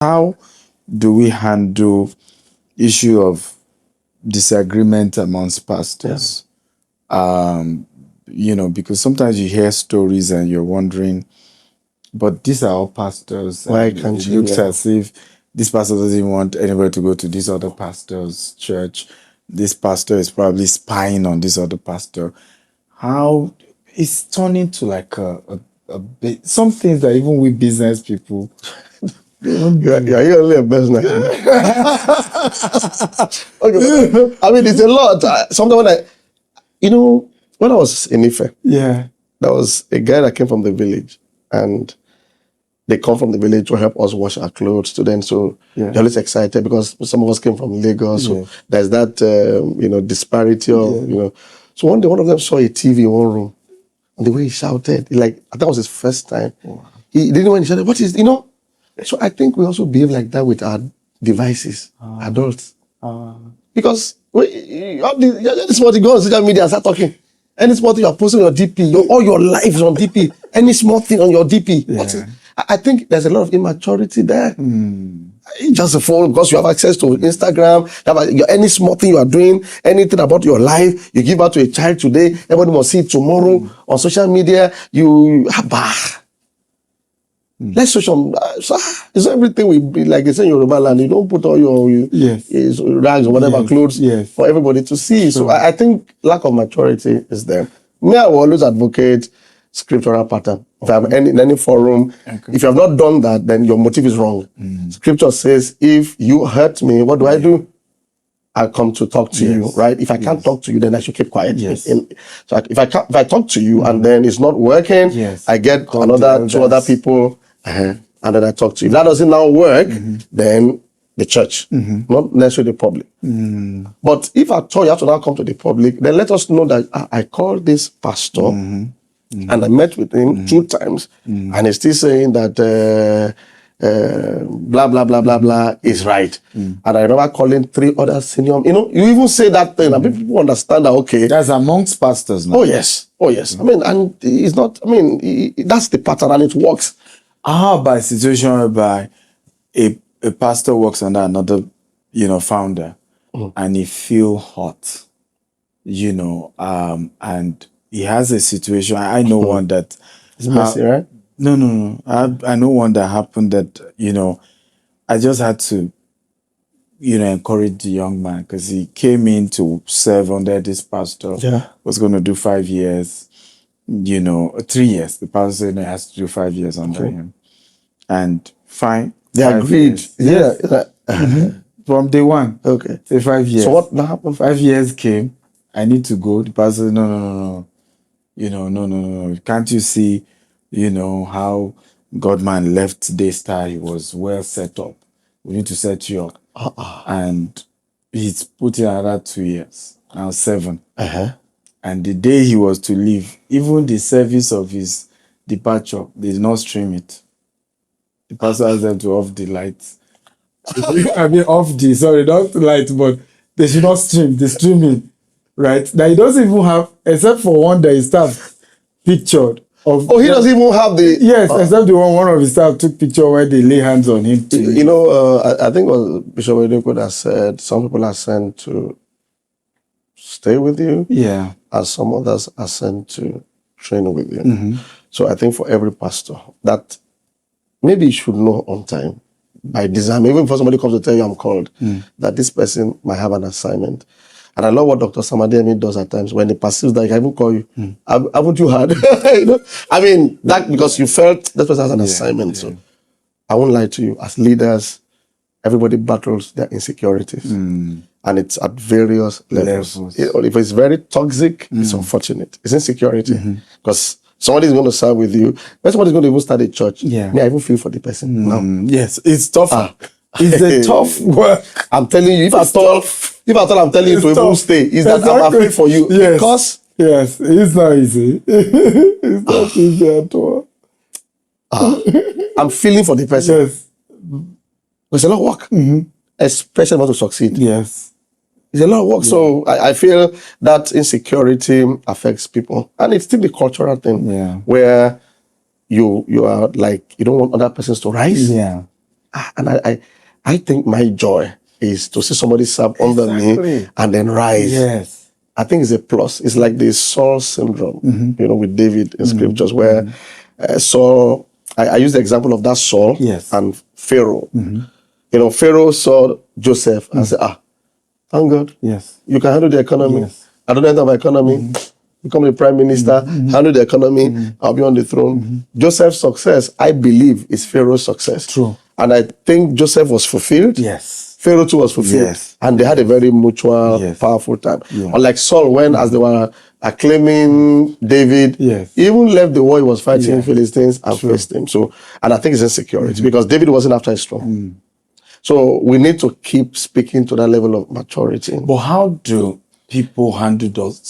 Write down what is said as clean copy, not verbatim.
How do we handle issue of disagreement amongst pastors? Because sometimes you hear stories and you're wondering, but these are all pastors. Why can't it you? looks as if this pastor doesn't want anybody to go to this other pastor's church. This pastor is probably spying on this other pastor. How it's turning to like a bit, some things that even we business people. You're only a business. Okay, I mean, it's a lot. Sometimes when I was in Ife, Yeah. there was a guy that came from the village, and they come from the village to help us wash our clothes. Students, so they're always excited because some of us came from Lagos. So there's that disparity of So one day, one of them saw a TV in one room, and the way he shouted, I think that was his first time. Wow. He didn't know when he shouted, "What is?" So I think we also behave like that with our devices, adults. Because this small thing, go on social media and start talking. Any small thing you're posting on your DP, all your life is on DP. Any small thing on your DP. Yeah. I think there's a lot of immaturity there. Just a phone, because you have access to Instagram, any small thing you are doing, anything about your life, you give out to a child today, everybody must see it tomorrow on social media. Let's show some. It's everything we be like they say in Yoruba land. You don't put all your rags or whatever clothes for everybody to see. So I think lack of maturity is there. Me, I will always advocate scriptural pattern. If I have in any forum, if you have not done that, then your motive is wrong. Scripture says, if you hurt me, what do? I come to talk to you, right? If I can't talk to you, then I should keep quiet. So if I talk to you and then it's not working, I get two other people. And then I talk to you. If that doesn't now work, then the church, not necessarily the public. But if at all you have to now come to the public, then let us know that I called this pastor and I met with him 2 times, and he's still saying that blah, blah, blah, blah, blah is right. And I remember calling 3 other senior, you even say that thing, and people understand that, okay. That's amongst pastors now. Oh, yes. I mean, and it's not, that's the pattern and it works. How about a situation whereby a pastor works under another, founder, and he feel hot, and he has a situation. I know one that it's messy, right? No. I know one that happened that, I just had to, encourage the young man because he came in to serve under this pastor. Was going to do 5 years. 3 years. The pastor said he has to do 5 years under him. And fine. They agreed. From day one. Okay. Say 5 years. So what happened? 5 years came. I need to go. The pastor said, no. No. Can't you see, how Godman left Daystar? He was well set up. We need to set you up. And he's put in another 2 years. Now 7. And the day he was to leave, even the service of his departure, they did not stream it. The pastor asked them to off the lights. Not the lights, but they should not stream. They stream it, right? Now he doesn't even have, except for one that his staff pictured. He doesn't even have the... Yes, except the one of his staff took picture where they lay hands on him. I think what Bishop Oyedepo has said, some people are sent to stay with you. Yeah. And some others are sent to train with you. So I think for every pastor, that maybe you should know on time, by design, even before somebody comes to tell you I'm called, that this person might have an assignment. And I love what Dr. Samademi does at times when he perceives that he can even call you. Haven't you heard? That because you felt that person has an assignment. So I won't lie to you. As leaders, everybody battles their insecurities. And it's at various levels. If it's very toxic, it's unfortunate. It's insecurity. Because somebody's going to serve with you. When somebody's going to even start a church, I even feel for the person now. Yes, it's tough. It's a tough work. I'm telling you, if I thought I'm telling you to even stay, is that I'm afraid for you. Yes. Because it's not easy. It's not easy at all. I'm feeling for the person. Yes. There's a lot of work. Especially want to succeed. Yes. It's a lot of work. So I feel that insecurity affects people. And it's still the cultural thing where you are like, you don't want other persons to rise. Yeah. And I think my joy is to see somebody serve under me and then rise. Yes. I think it's a plus. It's like the Saul syndrome, with David in scriptures, where Saul, I use the example of that Saul and Pharaoh. Pharaoh saw Joseph and said, thank God. Yes. You can handle the economy. Yes. I don't enter my economy. Become the prime minister, handle the economy, I'll be on the throne. Joseph's success, I believe, is Pharaoh's success. True. And I think Joseph was fulfilled. Yes. Pharaoh too was fulfilled. Yes. And they had a very mutual, powerful time. Yeah. Unlike Saul, when as they were acclaiming David, he even left the war he was fighting Philistines and faced him. So, and I think it's insecurity because David wasn't after his throne. So we need to keep speaking to that level of maturity. But how do people handle those?